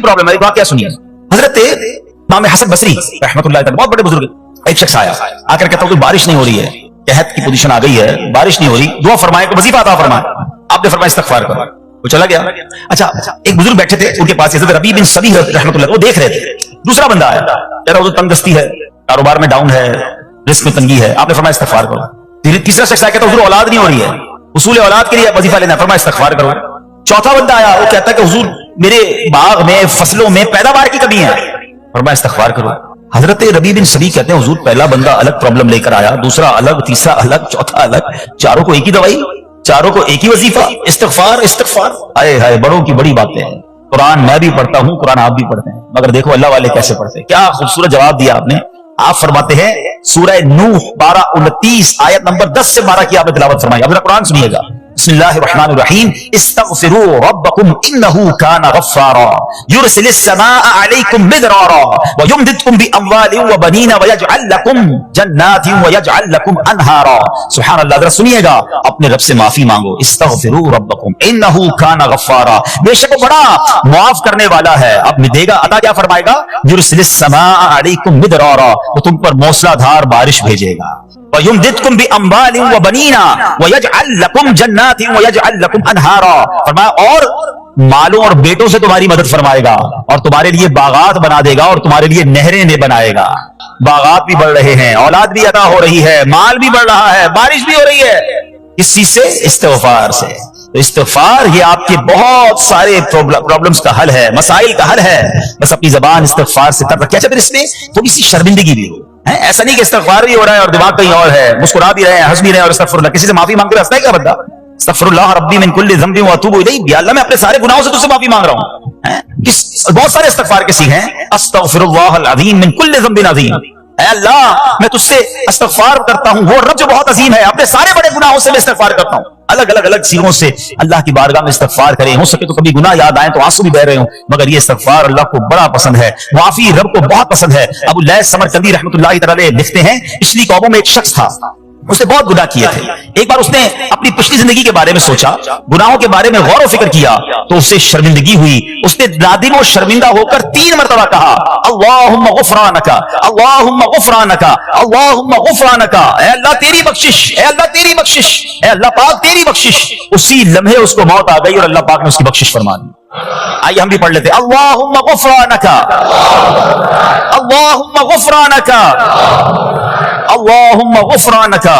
Problem है। वाकया सुनिए, हजरत इमाम हसन बसरी रहमतुल्लाह अलैह, बहुत बड़े बुजुर्ग, एक शख्स आया आकर कहता हूँ बारिश नहीं हो रही है, कहत की पोजीशन आ गई है, बारिश नहीं हो रही, दुआ फरमाए, वजीफा अता फरमाए। आपने फरमाया इस्तगफार करो, वो चला गया। अच्छा, एक बुजुर्ग बैठे थे उनके पास, हजरत रबी बिन सबी रहमतुल्लाह, वो देख रहे थे। दूसरा बंदा आया, कह रहा तंगदस्ती है, कारोबार में डाउन है, रिस्क में तंगी है। आपने फरमाया इस्तगफार करो। तीसरा शख्स आया, कहता हुजूर औलाद नहीं हो रही है, उसूल औलाद के लिए वजीफा लेना, फरमाया इस्तगफार करो। चौथा बंदा आया, वो कहता है कि हुजूर मेरे बाग में फसलों में पैदावार की कमी है, फरमाया इस्तगफार करो। हजरत रबी बिन सबी कहते हैं हुजूर पहला बंदा अलग प्रॉब्लम लेकर आया, दूसरा अलग, तीसरा अलग, चौथा अलग, चारों को एक ही दवाई, चारों को एक ही वजीफा, इस्तगफार इस्तगफार। हाय हाय, बड़ों की बड़ी बातें हैं। कुरान मैं भी पढ़ता हूं, कुरान आप भी पढ़ते हैं, मगर देखो अल्लाह वाले कैसे पढ़ते हैं। क्या खूबसूरत जवाब दिया आपने। आप फरमाते हैं सूरह नूह 12:29 आयत नंबर 10 से 12 की आपने तिलावत फरमाई। अब कुरान सुनिएगा, बिस्मिल्लाहिर्रहमानिर्रहीम, इस्तगफिरू रब्बकुम इन्नहु कान गफ्फारा युरसिलिस समाअ अलैकुम मिदरारा व युमदिदकुम बिअमवालिन व बनीना व यजअल लकुम जन्नातिन व यजअल लकुम अनहारा। सुभान अल्लाह। जरा सुनिएगा, अपने रब से माफी मांगो। इस्तगफिरू रब्बकुम इन्नहु कान गफ्फारा, बेशक वो बड़ा माफ करने वाला है। अब देगा अता क्या फरमाएगा, युरसिलिस समाअ अलैकुम मिदरारा, वो तुम पर मूसलाधार बारिश भेजेगा। वयुमदिदकुम बिअमवालिन व बनीना व यजअल लकुम जन्नातिन व यजअल लकुम अनहारा, फरमाया और मालों और बेटों से तुम्हारी मदद फरमाएगा और तुम्हारे लिए बागात बना देगा और तुम्हारे लिए नहरें ने बनाएगा। बागात भी बढ़ रहे हैं, औलाद भी अता हो रही है, माल भी बढ़ रहा है, बारिश भी हो रही है। इस चीज से, इस्तगफार से। तो इस्तगफार ये आपके बहुत सारे प्रॉब्लम्स का हल है, मसाइल का हल है। बस अपनी जबान इस्तगफार से तर रखिए। अच्छा, फिर इसमें थोड़ी सी शर्मिंदगी भी हो, है ऐसा नहीं कि इस्तगफार भी हो रहा है और दिमाग कहीं और है, मुस्कुरा भी रहे हैं, हंस भी रहे हैं और इस्तगफुरुल्लाह, किसी से माफी मांगते हुए हंसता है क्या बंदा? इस्तगफिरुल्लाह रब्बी मिन कुल्ली ज़ंबिन व अतूबु इलैहि, या अल्लाह मैं अपने सारे गुनाहों से तुझसे माफी मांग रहा हूं। बहुत सारे इस्तगफार के सीखे हैं, अस्तगफिरुल्लाहल अज़ीम मिन कुल्ली ज़ंबिन अज़ीम, ऐ अल्लाह मैं तुझसे इस्तगफार करता हूं, वो रब जो बहुत अजीम है, अपने सारे बड़े गुनाहों से मैं इस्तगफार करता हूं। अलग अलग अलग सीगों से अल्लाह की बारगाह में इस्तगफार करें। हो सके तो कभी गुनाह याद आए तो आंसू भी बह रहे हो, मगर ये इस्तगफार अल्लाह को बड़ा पसंद है, माफी रब को बहुत पसंद है। अबू लैस समरकंदी रहमतुल्लाह अलैह लिखते हैं, पिछली कौमों में एक शख्स था, उसने बहुत गुनाह किए थे। एक बार उसने अपनी पिछली जिंदगी के बारे में सोचा, गुनाहों के बारे में गौर व फिक्र किया, तो उससे शर्मिंदगी हुई। उसने नादिम और शर्मिंदा होकर 3 मरतबा कहा, अल्लाहुम्मा गुफरानका, अल्लाहुम्मा गुफरानका, अल्लाहुम्मा गुफरानका, ऐ अल्लाह तेरी बख्शिश, ऐ अल्लाह तेरी बख्शिश, ऐ अल्लाह पाक तेरी बख्शिश। उसी लम्हे उसको मौत आ गई और अल्लाह पाक ने उसकी बख्शिश फरमा दी। आइए हम भी पढ़ लेते, अल्लाहुम्मा गुफरानका, अल्लाहुम्मा गुफरानका, अल्लाहुम्मा गुफरानका।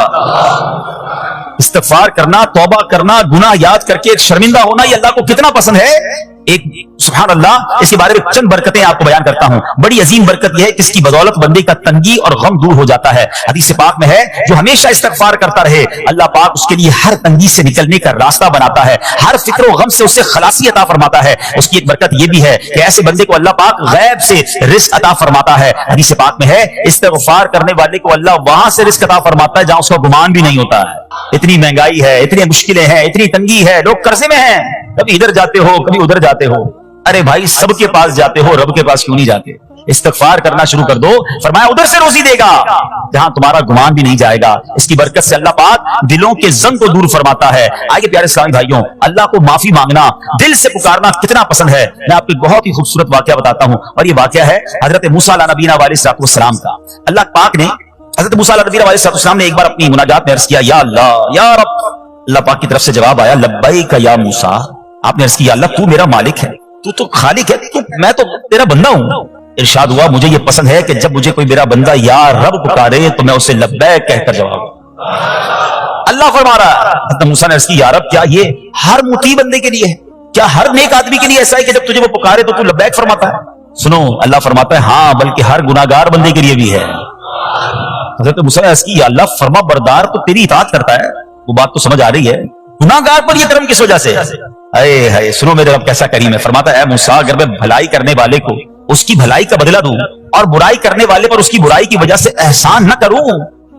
इस्तगफार करना, तौबा करना, गुनाह याद करके शर्मिंदा होना, ये अल्लाह को कितना पसंद है। एक सुभान अल्लाह, इसके बारे में चंद बरकतें आपको बयान करता हूं। बड़ी अजीम बरकत यह है कि इसकी बदौलत बंदे का तंगी और गम दूर हो जाता है। हदीस पाक में है, जो हमेशा इस्तगफार करता रहे अल्लाह पाक उसके लिए हर तंगी से निकलने का रास्ता बनाता है, हर फिक्र और गम से उसे खलासी अता फरमाता है। उसकी एक बरकत यह भी है कि ऐसे बंदे को अल्लाह पाक गैब से रिस्क अता फरमाता है। हदीस पाक में है, इस्तगफार करने वाले को अल्लाह वहां से रिस्क अता फरमाता है जहां उसका गुमान भी नहीं होता है। इतनी महंगाई है, इतनी मुश्किलें हैं, इतनी तंगी है, लोग कर्जे में हैं, कभी इधर जाते हो कभी उधर जाते हो। अरे भाई, सबके पास जाते हो, रब के पास क्यों नहीं जाते? इस्तगफार करना शुरू कर दो, फरमाया उधर से रोजी देगा जहां तुम्हारा गुमान भी नहीं जाएगा। इसकी बरकत से अल्लाह पाक दिलों के जंग को दूर फरमाता है। आइए प्यारे इस्लामी भाइयों, अल्लाह को माफी मांगना, दिल से पुकारना कितना पसंद है। मैं आपको एक बहुत ही खूबसूरत वाकया बताता हूं, और ये वाकया है हजरत मूसा अलैहिस्सलाम का। अल्लाह पाक ने, हजरत मूसा अलैहिस्सलाम ने एक बार अपनी मुनाजात में अर्ज किया, या अल्लाह या रब। अल्लाह पाक की तरफ से जवाब आया, लब्बैक या मूसा। आपने अर्ज किया, अल्लाह तू मेरा मालिक है, तू तो खालिक है, मैं तो तेरा बंदा हूं। इरशाद हुआ, मुझे ये पसंद है कि जब मुझे कोई मेरा बंदा या रब पुकारे तो मैं उसे लब्बैक कहकर जवाब। अल्लाह फरमा रहा है, मूसा ने अर्ज की, या रब क्या ये हर मुती बंदे के लिए है? क्या हर नेक आदमी के लिए ऐसा है कि जब तुझे वो पुकारे तो तू लब्बैक फरमाता है? सुनो, अल्लाह फरमाता है, हाँ, बल्कि हर गुनाहगार बंदे के लिए भी है। हजरत मूसा ने अर्ज की, या अल्लाह फरमा बरदार तो तेरी इताअत करता है, वो बात तो समझ आ रही है, गुनाहगार पर ये करम किस वजह से? अरे है, सुनो मेरे रब कैसा करीम है। फरमाता है, मूसा अगर मैं भलाई करने वाले को उसकी भलाई का बदला दूं और बुराई करने वाले पर उसकी बुराई की वजह से एहसान न करूं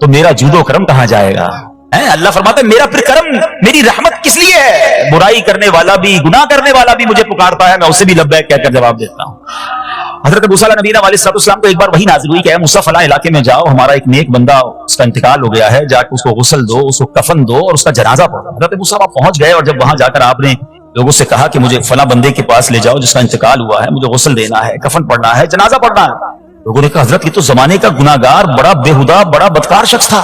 तो मेरा जूदो करम कहां जाएगा? अल्लाह फरमाता है, मेरा फिर करम, मेरी रहमत किस लिए है? बुराई करने वाला भी, गुनाह करने वाला भी मुझे पुकारता है, मैं उसे भी लब्बैक कहकर जवाब देता हूं। हजरत मूसा नबी अलैहिस्सलाम को एक बार वही नाज़िल हुई कि मूसा फला इलाके में जाओ, हमारा एक नेक बंदा, उसका इंतकाल हो गया है, जाकर उसको गुस्ल दो, उसको कफन दो और उसका जनाजा पढ़ो। हजरत मूसा वहां पहुंच गए और जब वहां जाकर आपने लोगों से कहा कि मुझे फला बंदे के पास ले जाओ जिसका इंतकाल हुआ है, मुझे गुस्ल देना है, कफन पढ़ना है, जनाजा पढ़ना है। लोगों ने कहा हजरत ये तो जमाने का गुनाहगार, बड़ा बेहुदा, बड़ा बदकार शख्स था,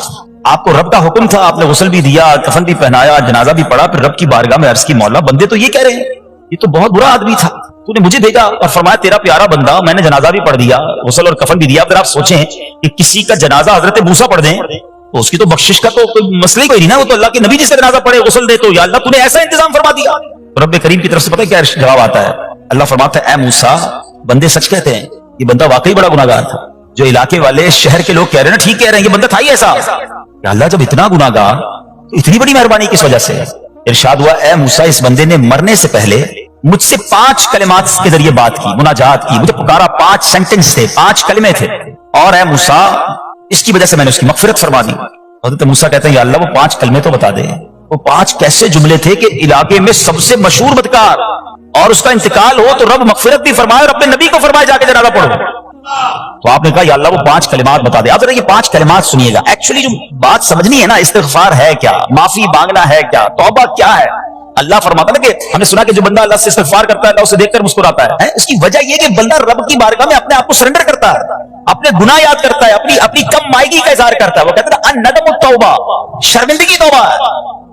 आपको रब का हुक्म था, आपने गुस्ल भी दिया, कफन भी पहनाया, जनाजा भी पढ़ा, फिर रब की बारगाह में अर्ज की मौला बंदे तो ये कह रहे हैं ये तो बहुत बुरा आदमी था, तूने मुझे भेजा और फरमाया तेरा प्यारा बंदा, मैंने जनाजा भी पढ़ दिया, गुस्ल और कफन भी दिया। फिर आप सोचें कि किसी का जनाजा हजरत मूसा पढ़ दें तो उसकी तो बख्शिश का तो कोई मसला ही कोई नहीं ना, वो तो अल्लाह के नबी जिसका जनाजा पढ़े गुस्ल दे, तो या अल्लाह तूने ऐसा इंतजाम फरमा दिया। तो रब करीम की तरफ से पता है क्या जवाब आता है? अल्लाह फरमाता है, ए मूसा, बंदे सच कहते हैं, ये बंदा वाकई बड़ा गुनाहगार था। जो इलाके वाले शहर के लोग कह रहे हैं ना, ठीक कह रहे हैं, ये बंदा था ही ऐसा। अल्लाह जब इतना गुनाहगार तो इतनी बड़ी मेहरबानी किस वजह से? इरशाद हुआ, ए मूसा, इस बंदे ने मरने से पहले मुझसे 5 कलिमात के जरिए बात की, मुनाजात की, मुझे पुकारा, 5 सेंटेंस थे, 5 कलिमे थे, और ए मूसा इसकी वजह से मैंने उसकी मगफिरत फरमा दी। हज़रत मूसा कहते हैं, या अल्लाह वो 5 कलमे तो बता दे, वो 5 कैसे जुमले थे कि इलाके में सबसे मशहूर बदकार और उसका इंतकाल हो तो रब मगफिरत भी फरमाए और अपने नबी को फरमाए जाके जनाजा पढ़ो। तो आपने कहा या अल्लाह वो 5 कलिमात बता दे। आप जरा ये 5 कलिमात सुनिएगा। एक्चुअली जो बात समझनी है ना, इस्तिग़फ़ार है क्या, माफी मांगना है क्या, तौबा क्या है। अल्लाह फरमाता है कि हमने सुना कि जो बंदा अल्लाह से इस्तिग़फ़ार करता है, अल्लाह उसे देखकर मुस्कुराता है। इसकी वजह यह कि बंदा रब की बारगाह में अपने आप को सरेंडर करता है, अपने गुनाह याद करता है, अपनी कम मायगी का इज़हार करता है। वो कहते हैं अन-नदमु तौबा, शर्मिंदगी तौबा है।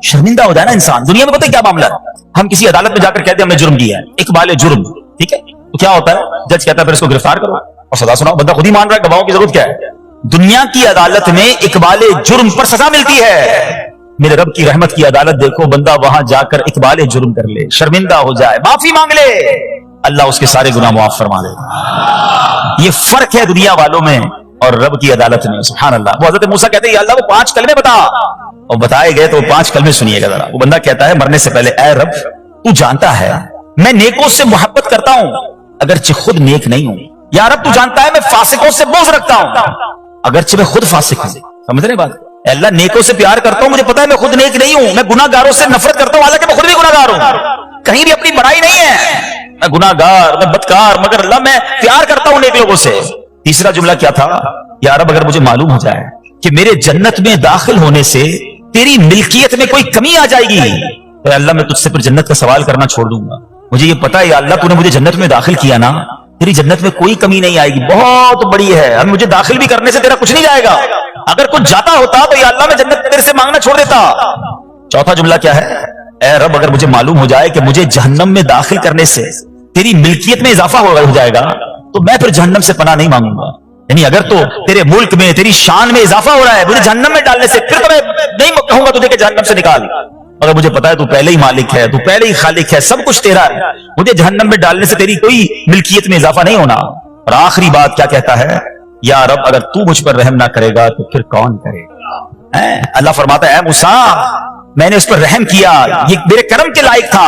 शर्मिंदा हो जाए ना इंसान। दुनिया में पता है क्या मामला है, हम किसी अदालत में जाकर कहते हैं हमने जुर्म किया है, इकबाल जुर्म, ठीक है, तो क्या होता है, जज कहता है फिर इसको गिरफ्तार करो और सजा सुनाओ। बंदा खुद ही मान रहा है, गवाहों की जरूरत क्या है। दुनिया की अदालत में इकबाल जुर्म पर सजा मिलती है। मेरे रब की रहमत की अदालत देखो, बंदा वहां जाकर इकबाल जुर्म कर ले, शर्मिंदा हो जाए, माफी मांग ले, अल्लाह उसके सारे गुनाह माफ फरमा दे। ये फर्क है दुनिया वालों में और रब की अदालत में। सुभान अल्लाह। वो हज़रत मूसा कहते हैं, या अल्लाह वो 5 कलमे बता, और बताए गए तो 5 कलमे सुनिएगा जरा। वो बंदा कहता है मरने से पहले, ऐ रब, तू जानता है मैं नेकों से मोहब्बत करता हूं अगरचे खुद नेक नहीं हूं। या रब, तू जानता है मैं फासिकों से बोझ रखता हूं अगरचे मैं खुद फासिक हूं। समझ रहे बात? अल्लाह, नेकों से प्यार करता हूं, मुझे पता है मैं खुद नेक नहीं हूं। मैं गुनाहगारों से नफरत करता हूं, हालांकि मैं खुद भी गुनाहगार हूं, कहीं भी अपनी बड़ाई नहीं है, मैं गुनाहगार, मैं बदकार, मगर अल्लाह मैं प्यार करता हूं नेक लोगों से। तीसरा जुमला क्या था? या रब, अगर मुझे मालूम हो जाए कि मेरे जन्नत में दाखिल होने से तेरी मिल्कियत में कोई कमी आ जाएगी तो अल्लाह मैं तुझसे फिर जन्नत का सवाल करना छोड़ दूंगा। मुझे ये पता है या अल्लाह, तूने मुझे जन्नत में दाखिल किया ना, तेरी जन्नत में कोई कमी नहीं आएगी, बहुत बड़ी है, अब मुझे दाखिल भी करने से तेरा कुछ नहीं जाएगा। अगर कुछ जाता होता तो या अल्लाह मैं जन्नत तेरे से मांगना छोड़ देता। चौथा जुमला क्या है? ऐ रब, अगर मुझे मालूम हो जाए कि मुझे जहन्नम में दाखिल करने से तेरी मिल्कियत में इजाफा हो जाएगा तो मैं फिर जहन्नम से पनाह नहीं मांगूंगा। यानी अगर तो तेरे मुल्क में, तेरी शान में इजाफा हो रहा है, मुझे जहन्नम में डालने से फिर तो मैं नहीं कहूंगा तुझे कि जहन्नम से निकाल। अगर मुझे पता है तू पहले ही मालिक है, तू पहले ही खालिक है, सब कुछ तेरा है, मुझे जहन्नम में डालने से तेरी कोई मिल्कियत में इजाफा नहीं होना। और आखिरी बात क्या कहता है? या रब, अगर तू मुझ पर रहम ना करेगा तो फिर कौन करेगा? अल्लाह फरमाता है, मूसा, मैंने उस पर रहम किया, ये मेरे करम के लायक था,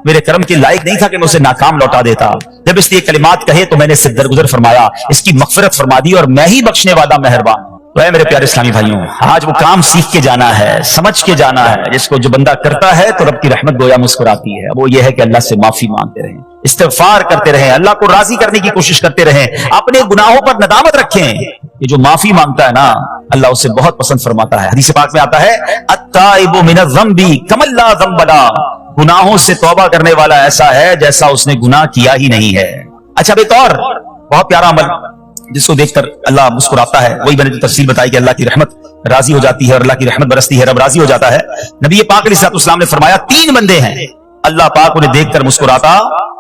मेरे करम के लायक नहीं था कि मैं उसे नाकाम लौटा देता। जब इसने ये कलिमात कहे तो मैंने इससे दरगुजर फरमाया, इसकी मगफिरत फरमा दी और मैं ही बख्शने वाला मेहरबान। तो है मेरे प्यारे इस्लामी भाइयों, आज वो काम सीख के जाना है, समझ के जाना है, जिसको जो बंदा करता है तो रब की रहमत गोया मुस्कुराती है। वो ये है कि अल्लाह से माफी मांगते रहें, इस्तिग़फ़ार करते रहें, अल्लाह को राजी करने की कोशिश करते रहें, अपने गुनाहों पर नदामत रखें। ये जो माफी मांगता है ना, अल्लाह उसे बहुत पसंद फरमाता है। हदीस पाक में आता है, अत्ताइबु मिनज़्ज़ंबि कमल्ला ज़ंबला, गुनाहों से तौबा करने वाला ऐसा है जैसा उसने गुनाह किया ही नहीं है। अच्छा, अब एक और बहुत प्यारा अमल जिसको देखकर अल्लाह मुस्कुराता है, वही मैंने जो तफसील बताई कि अल्लाह की रहमत राजी हो जाती है और अल्लाह की रहमत बरसती है, रब राजी हो जाता है। नबी पाक अलैहिस्सलाम ने फरमाया, 3 बंदे हैं, अल्लाह पाक उन्हें देखकर मुस्कुराता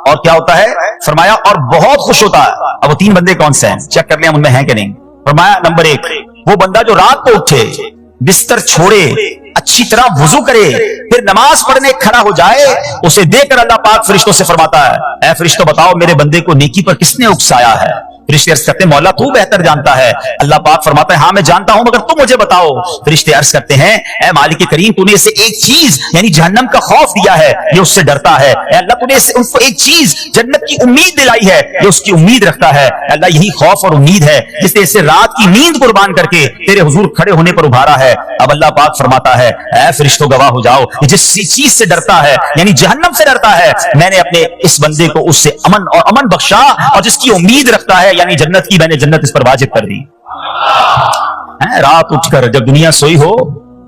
और क्या होता है? फरमाया और बहुत खुश होता है। अब वो 3 बंदे कौन से हैं? चेक कर लिया उनमें हैं कि नहीं। फरमाया, नंबर 1, वो बंदा जो रात को उठे, बिस्तर छोड़े, अच्छी तरह वुजू करे, फिर नमाज पढ़ने खड़ा हो जाए, उसे देखकर अल्लाह पाक फरिश्तों से फरमाता है, ऐ फरिश्तों, बताओ मेरे बंदे को नेकी पर किसने उकसाया है? फरिश्ते अर्ज करते हैं, मौला तू बेहतर जानता है। अल्लाह पाक फरमाता है, हाँ मैं जानता हूं, मगर तुम मुझे बताओ। फरिश्ते अर्ज करते हैं, ऐ मालिक करीम, तूने इसे एक चीज यानी जहन्नम का खौफ दिया है, ये उससे डरता है। अल्लाह, तूने उनको एक चीज जन्नत की उम्मीद दिलाई है, ये उसकी उम्मीद रखता है। अल्लाह, यही खौफ और उम्मीद है जिसने इसे रात की नींद कुर्बान करके तेरे हुजूर खड़े होने पर उभारा है। अब अल्लाह पाक फरमाता है, ऐ फरिश्तों गवाह हो जाओ, जिस चीज से डरता है यानी जहन्नम से डरता है, मैंने अपने इस बंदे को उससे अमन बख्शा, और जिसकी उम्मीद रखता है यानी जन्नत की, मैंने जन्नत इस पर वाजिब कर दी। रात उठकर जब दुनिया सोई हो,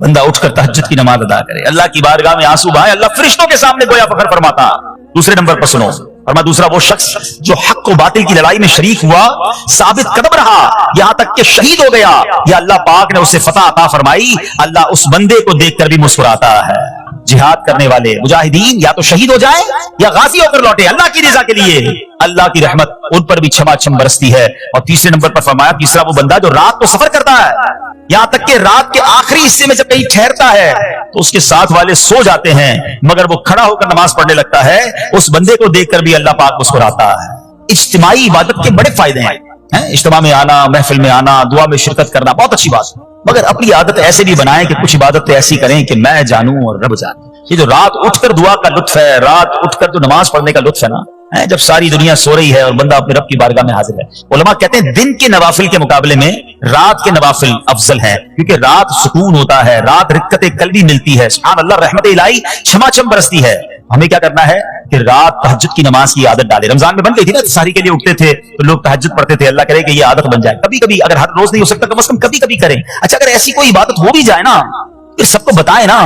बंदा उठकर तहज्जुद की नमाज अदा करे, अल्लाह की बारगाह में आंसू बहाए, अल्लाह फरिश्तों के सामने गोया फखर फरमाता। दूसरे नंबर पर सुनो, फरमा दूसरा वो शख्स जो हक और बातिल की लड़ाई में शरीक हुआ, साबित कदम रहा, यहां तक कि शहीद हो गया, या अल्लाह पाक ने उसे फतह अता फरमाई, अल्लाह उस बंदे को देखकर भी मुस्कुराता है। जिहाद करने वाले मुजाहिदीन या तो शहीद हो जाए या गाजी होकर लौटे अल्लाह की रजा के लिए, अल्लाह की रहमत उन पर भी छमाछम बरसती है। और तीसरे नंबर पर फरमाया तीसरा वो बंदा जो रात को सफर करता है, यहां तक कि रात के आखिरी हिस्से में जब कहीं ठहरता है तो उसके साथ वाले सो जाते हैं, मगर वो खड़ा होकर नमाज पढ़ने लगता है, उस बंदे को देखकर भी अल्लाह पाक मुस्कुराता है। इज्तिमाई इबादत के बड़े फायदे हैं, इज्तिमा में आना, महफिल में आना, दुआ में शिरकत करना बहुत अच्छी बात है, मगर अपनी आदत ऐसे भी बनाएं कि कुछ इबादत ऐसी करें कि मैं जानूं और रब जाने। ये जो रात उठकर दुआ का लुत्फ है, रात उठकर जो नमाज पढ़ने का लुत्फ है ना, जब सारी दुनिया सो रही है और बंदा अपने रब की बारगाह में हाजिर है। उलमा कहते हैं दिन के नवाफिल के मुकाबले में रात के नवाफिल अफजल हैं, क्योंकि रात सुकून होता है, रात रिक्कत कल्बी मिलती है, सुभान अल्लाह, रहमत इलाही छमाछम बरसती है। हमें क्या करना है कि रात तहज्जुद की नमाज की आदत डाले। रमजान में बन गई थी ना, सारी के लिए उठते थे तो लोग तहज्जुद पढ़ते थे, अल्लाह करे कि ये आदत बन जाए। कभी कभी, अगर हर रोज नहीं हो सकता कम से कम कभी कभी करें। अच्छा, अगर ऐसी कोई इबादत हो भी जाए ना, फिर सबको बताए ना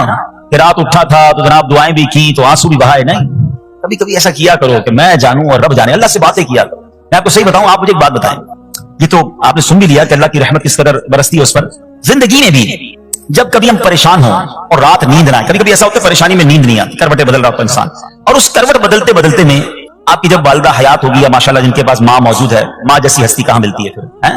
कि रात उठा था तो जनाब दुआएं भी की तो आंसू भी बहाए। नहीं, कभी कभी ऐसा किया करो कि मैं जानूं और रब जाने, अल्लाह से बातें किया करो। मैं आपको सही बताऊं, आप मुझे एक बात बताएं, ये तो आपने सुन भी लिया कि अल्लाह की रहमत किस कदर बरसती है उस पर। जिंदगी में भी जब कभी हम परेशान हो और रात नींद ना आए, कभी कभी ऐसा होता है परेशानी में नींद नहीं आती, करवटें बदल रहा होता इंसान, और उस करवट बदलते बदलते में आपकी जब वालिदा हयात होगी या माशाल्लाह जिनके पास माँ मौजूद है, माँ जैसी हस्ती कहां मिलती है फिर,